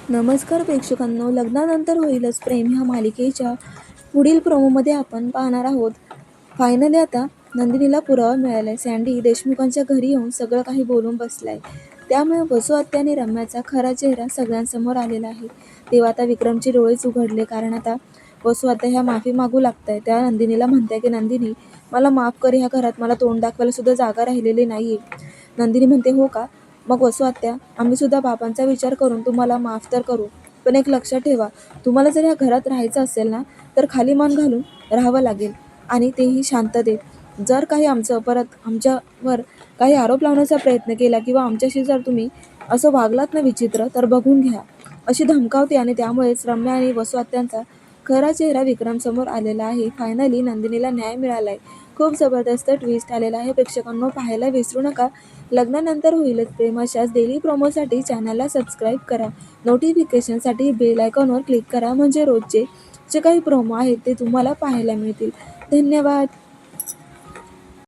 नमस्कार प्रेक्षकांनो, लग्नानंतर होईलच प्रेम ह्या मालिकेच्या पुढील प्रोमोमध्ये आपण पाहणार आहोत. फायनली आता नंदिनीला पुरावा मिळालाय. सँडी देशमुखांच्या घरी येऊन सगळं काही बोलून बसलाय. त्यामुळे वसू आत्या आणि रम्याचा खरा चेहरा सगळ्यांसमोर आलेला आहे. तेव्हा आता विक्रमचे डोळेच उघडले, कारण आता वसू आत्या ह्या माफी मागू लागताय. त्या नंदिनीला म्हणताय की नंदिनी, मला माफ कर, ह्या घरात मला तोंड दाखवायला सुद्धा जागा राहिलेली नाहीये. नंदिनी म्हणते, हो का? मग वसू आत्या, आम्ही सुद्धा बाबांचा विचार करून तुम्हाला माफ तर करू, पण एक लक्षात ठेवा, तुम्हाला जर ह्या घरात राहायचं असेल ना, तर खाली मान घालून राहावं लागेल, आणि तेही शांततेत. जर काही परत आमच्यावर काही आरोप लावण्याचा प्रयत्न केला किंवा आमच्याशी जर तुम्ही असं वागलात ना विचित्र, तर बघून घ्या, अशी धमकावते. आणि त्यामुळेच रम्या आणि वसू आत्यांचा खरा चेहरा विक्रमसमोर आलेला आहे. फायनली नंदिनीला न्याय मिळालाय. खूप जबरदस्त ट्विस्ट आलेला आहे. प्रेक्षकांनो, पाहायला विसरू नका. लग्नानंतर होईलच प्रेम अशाच डेली प्रोमोसाठी चॅनलला सबस्क्राईब करा. नोटिफिकेशनसाठी बेल आयकॉनवर क्लिक करा, म्हणजे रोजचे जे काही प्रोमो आहेत ते तुम्हाला पाहायला मिळतील. धन्यवाद.